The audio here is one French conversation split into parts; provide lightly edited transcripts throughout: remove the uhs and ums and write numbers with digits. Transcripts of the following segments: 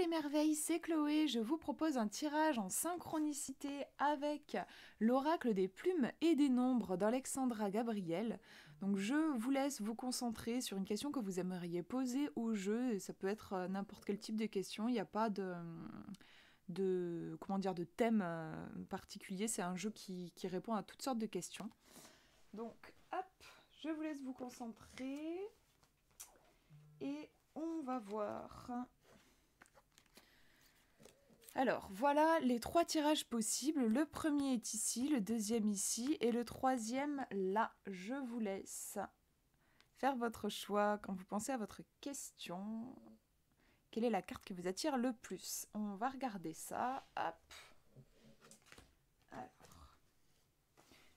les merveilles, c'est Chloé. Je vous propose un tirage en synchronicité avec l'oracle des plumes et des nombres d'Alexandra Gabriel. Donc je vous laisse vous concentrer sur une question que vous aimeriez poser au jeu. Ça peut être n'importe quel type de question. Il n'y a pas de thème particulier. C'est un jeu qui répond à toutes sortes de questions. Donc hop, je vous laisse vous concentrer et on va voir. Alors, voilà les 3 tirages possibles. Le premier est ici, le deuxième ici et le troisième là. Je vous laisse faire votre choix quand vous pensez à votre question. Quelle est la carte qui vous attire le plus? On va regarder ça. Hop. Alors,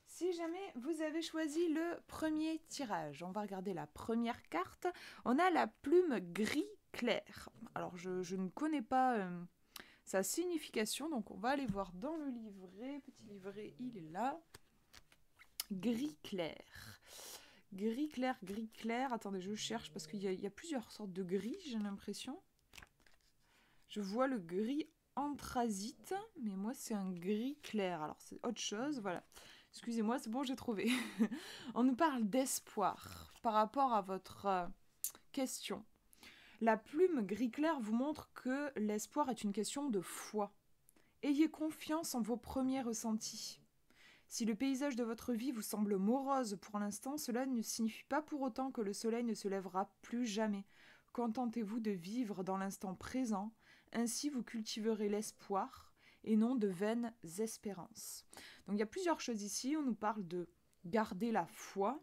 si jamais vous avez choisi le premier tirage, on va regarder la première carte. On a la plume gris clair. Alors, je ne connais pas... sa signification, donc on va aller voir dans le livret. Petit livret, il est là. Gris clair. Gris clair, gris clair. Attendez, je cherche parce qu'il y a plusieurs sortes de gris, j'ai l'impression. Je vois le gris anthracite, mais moi c'est un gris clair. Alors c'est autre chose, voilà. Excusez-moi, c'est bon, j'ai trouvé. On nous parle d'espoir par rapport à votre question. La plume gris clair vous montre que l'espoir est une question de foi. Ayez confiance en vos premiers ressentis. Si le paysage de votre vie vous semble morose pour l'instant, cela ne signifie pas pour autant que le soleil ne se lèvera plus jamais. Contentez-vous de vivre dans l'instant présent, ainsi vous cultiverez l'espoir et non de vaines espérances. Donc il y a plusieurs choses ici, on nous parle de garder la foi.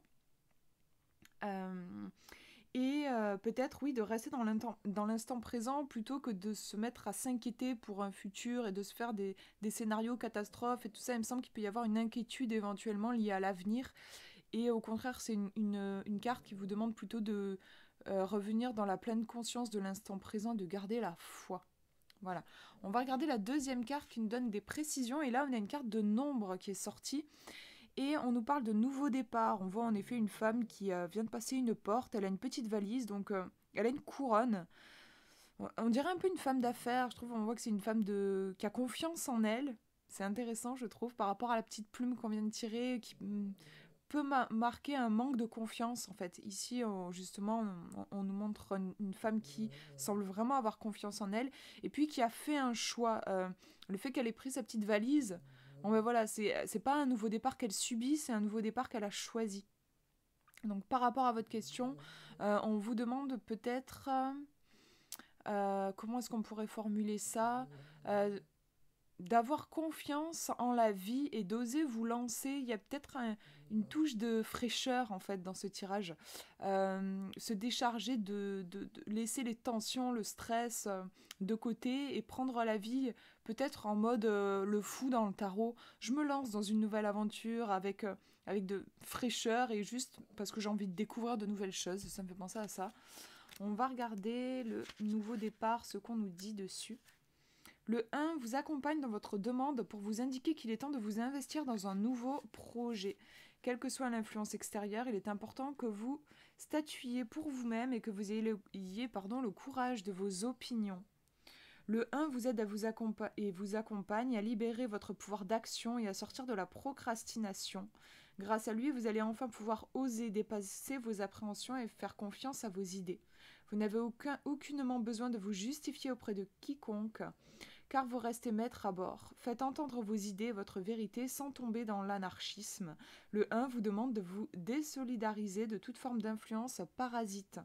Et peut-être, oui, de rester dans l'instant présent plutôt que de se mettre à s'inquiéter pour un futur et de se faire des scénarios catastrophes et tout ça. Il me semble qu'il peut y avoir une inquiétude éventuellement liée à l'avenir. Et au contraire, c'est une carte qui vous demande plutôt de revenir dans la pleine conscience de l'instant présent, de garder la foi. Voilà. On va regarder la deuxième carte qui nous donne des précisions. Et là, on a une carte de nombre qui est sortie. Et on nous parle de nouveau départ. On voit en effet une femme qui vient de passer une porte. Elle a une petite valise, donc elle a une couronne. On dirait un peu une femme d'affaires. Je trouve, on voit que c'est une femme qui a confiance en elle. C'est intéressant, je trouve, par rapport à la petite plume qu'on vient de tirer, qui peut marquer un manque de confiance, en fait. Ici, justement, on nous montre une femme qui semble vraiment avoir confiance en elle, et puis qui a fait un choix. Le fait qu'elle ait pris sa petite valise, bon ben voilà, c'est pas un nouveau départ qu'elle subit, c'est un nouveau départ qu'elle a choisi. Donc par rapport à votre question, on vous demande peut-être... comment est-ce qu'on pourrait formuler ça d'avoir confiance en la vie et d'oser vous lancer. Il y a peut-être une touche de fraîcheur en fait dans ce tirage. Se décharger de laisser les tensions, le stress de côté et prendre la vie peut-être en mode le fou dans le tarot. Je me lance dans une nouvelle aventure avec de fraîcheur et juste parce que j'ai envie de découvrir de nouvelles choses. Ça me fait penser à ça. On va regarder le nouveau départ, ce qu'on nous dit dessus. Le 1 vous accompagne dans votre demande pour vous indiquer qu'il est temps de vous investir dans un nouveau projet. Quelle que soit l'influence extérieure, il est important que vous statuiez pour vous-même et que vous ayez le courage de vos opinions. Le 1 vous aide à vous accompagne à libérer votre pouvoir d'action et à sortir de la procrastination. Grâce à lui, vous allez enfin pouvoir oser dépasser vos appréhensions et faire confiance à vos idées. Vous n'avez aucunement besoin de vous justifier auprès de quiconque, car vous restez maître à bord. Faites entendre vos idées et votre vérité sans tomber dans l'anarchisme. Le 1 vous demande de vous désolidariser de toute forme d'influence parasite.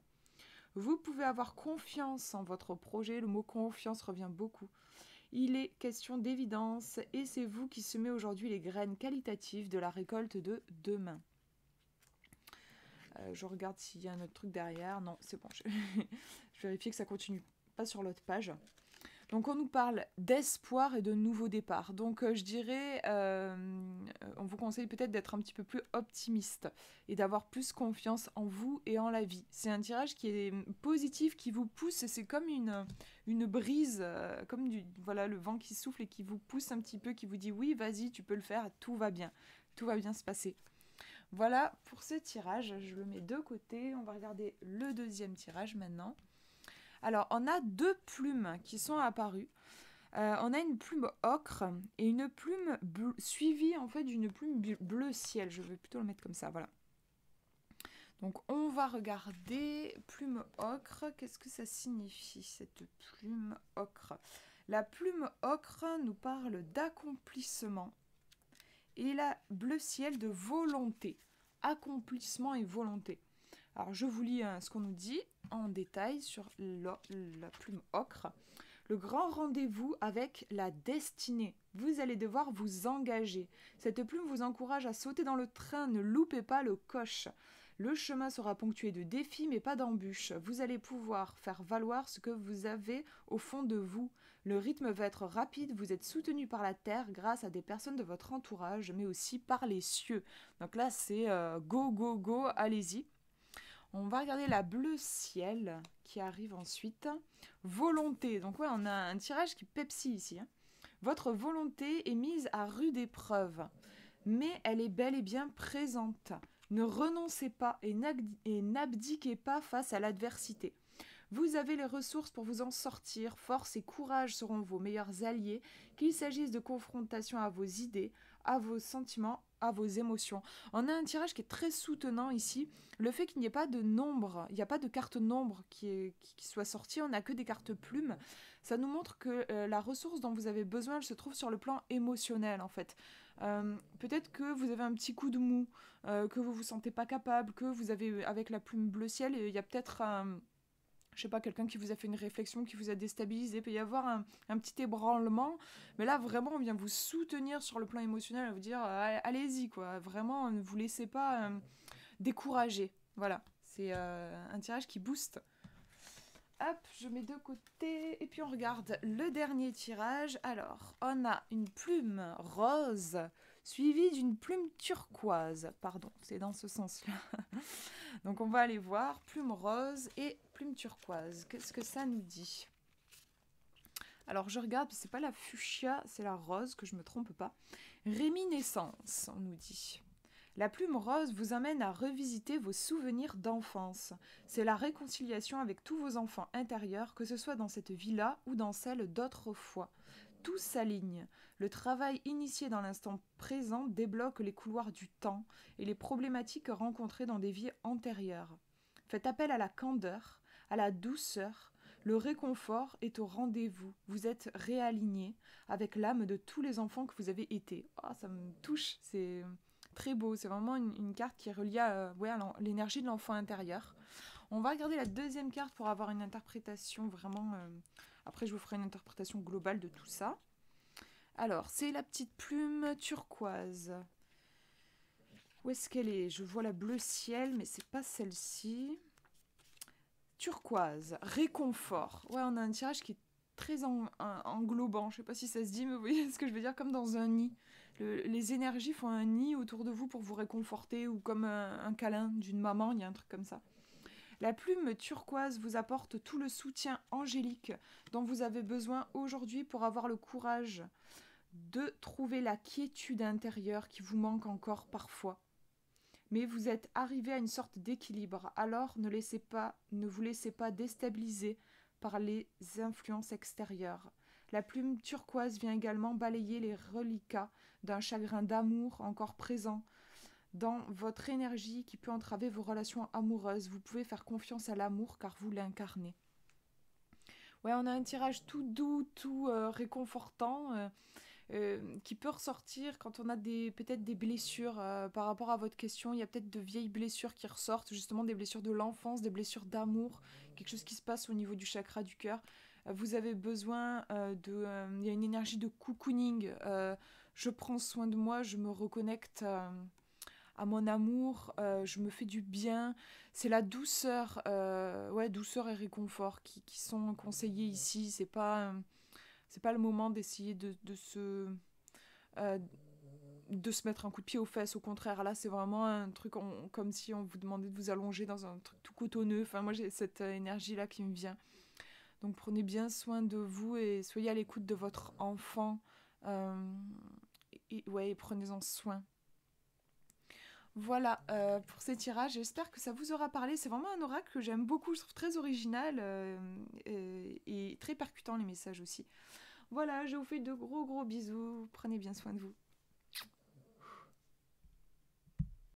Vous pouvez avoir confiance en votre projet, le mot confiance revient beaucoup. Il est question d'évidence et c'est vous qui semez aujourd'hui les graines qualitatives de la récolte de demain. Je regarde s'il y a un autre truc derrière. Non, c'est bon, je vérifie que ça continue pas sur l'autre page. Donc on nous parle d'espoir et de nouveau départ. Donc je dirais, on vous conseille peut-être d'être un petit peu plus optimiste et d'avoir plus confiance en vous et en la vie. C'est un tirage qui est positif, qui vous pousse, c'est comme une brise, comme le vent qui souffle et qui vous pousse un petit peu, qui vous dit oui, vas-y, tu peux le faire, tout va bien se passer. Voilà pour ce tirage, je le mets de côté, on va regarder le deuxième tirage maintenant. Alors, on a deux plumes qui sont apparues. On a une plume ocre et une plume suivie en fait d'une plume bleu ciel. Je vais plutôt le mettre comme ça, voilà. Donc on va regarder plume ocre. Qu'est-ce que ça signifie cette plume ocre? La plume ocre nous parle d'accomplissement et la bleu ciel de volonté. Accomplissement et volonté. Alors je vous lis ce qu'on nous dit en détail sur la plume ocre. Le grand rendez-vous avec la destinée. Vous allez devoir vous engager. Cette plume vous encourage à sauter dans le train. Ne loupez pas le coche. Le chemin sera ponctué de défis mais pas d'embûches. Vous allez pouvoir faire valoir ce que vous avez au fond de vous. Le rythme va être rapide. Vous êtes soutenu par la terre grâce à des personnes de votre entourage mais aussi par les cieux. Donc là c'est go, go, go, allez-y. On va regarder la bleu ciel qui arrive ensuite. Volonté. Donc ouais, on a un tirage qui Pepsi ici. Votre volonté est mise à rude épreuve, mais elle est bel et bien présente. Ne renoncez pas et n'abdiquez pas face à l'adversité. Vous avez les ressources pour vous en sortir. Force et courage seront vos meilleurs alliés, qu'il s'agisse de confrontation à vos idées, à vos sentiments, à vos émotions. On a un tirage qui est très soutenant ici. Le fait qu'il n'y ait pas de nombre, il n'y a pas de carte nombre qui soit sortie, on n'a que des cartes plumes. Ça nous montre que la ressource dont vous avez besoin, elle se trouve sur le plan émotionnel en fait. Peut-être que vous avez un petit coup de mou, que vous vous sentez pas capable, que vous avez avec la plume bleu ciel, il y a peut-être je sais pas, quelqu'un qui vous a fait une réflexion, qui vous a déstabilisé, il peut y avoir un petit ébranlement, mais là vraiment on vient vous soutenir sur le plan émotionnel, vous dire allez-y quoi, vraiment ne vous laissez pas décourager, voilà, c'est un tirage qui booste. Hop, je mets de côté, et puis on regarde le dernier tirage. Alors, on a une plume rose, suivie d'une plume turquoise, pardon, c'est dans ce sens-là. Donc on va aller voir plume rose et plume turquoise. Qu'est-ce que ça nous dit? Alors je regarde, c'est pas la fuchsia, c'est la rose, que je me trompe pas. Réminiscence, on nous dit. La plume rose vous amène à revisiter vos souvenirs d'enfance. C'est la réconciliation avec tous vos enfants intérieurs, que ce soit dans cette vie-là ou dans celle d'autrefois. Tout s'aligne. Le travail initié dans l'instant présent débloque les couloirs du temps et les problématiques rencontrées dans des vies antérieures. Faites appel à la candeur, à la douceur. Le réconfort est au rendez-vous. Vous êtes réaligné avec l'âme de tous les enfants que vous avez été. Oh, ça me touche, c'est très beau. C'est vraiment une carte qui est reliée à l'énergie de l'enfant intérieur. On va regarder la deuxième carte pour avoir une interprétation vraiment... Après, je vous ferai une interprétation globale de tout ça. Alors, c'est la petite plume turquoise. Où est-ce qu'elle est? Je vois la bleu ciel, mais c'est pas celle-ci. Turquoise, réconfort. Ouais, on a un tirage qui est très englobant. Je sais pas si ça se dit, mais vous voyez ce que je veux dire, comme dans un nid. Les énergies font un nid autour de vous pour vous réconforter, ou comme un câlin d'une maman, il y a un truc comme ça. La plume turquoise vous apporte tout le soutien angélique dont vous avez besoin aujourd'hui pour avoir le courage de trouver la quiétude intérieure qui vous manque encore parfois. Mais vous êtes arrivé à une sorte d'équilibre, alors ne vous laissez pas déstabiliser par les influences extérieures. La plume turquoise vient également balayer les reliquats d'un chagrin d'amour encore présent dans votre énergie qui peut entraver vos relations amoureuses. Vous pouvez faire confiance à l'amour car vous l'incarnez. Ouais, on a un tirage tout doux, tout réconfortant qui peut ressortir quand on a peut-être des blessures par rapport à votre question. Il y a peut-être de vieilles blessures qui ressortent, justement des blessures de l'enfance, des blessures d'amour, quelque chose qui se passe au niveau du chakra du cœur. Vous avez besoin il y a une énergie de cocooning. Je prends soin de moi, je me reconnecte à mon amour, je me fais du bien. C'est la douceur, douceur et réconfort qui sont conseillés ici. C'est pas le moment d'essayer de se mettre un coup de pied aux fesses. Au contraire, là, c'est vraiment un truc comme si on vous demandait de vous allonger dans un truc tout cotonneux. Enfin, moi, j'ai cette énergie-là qui me vient. Donc, prenez bien soin de vous et soyez à l'écoute de votre enfant. Et prenez-en soin. Voilà pour ces tirages. J'espère que ça vous aura parlé. C'est vraiment un oracle que j'aime beaucoup. Je trouve très original et très percutant les messages aussi. Voilà, je vous fais de gros gros bisous. Prenez bien soin de vous.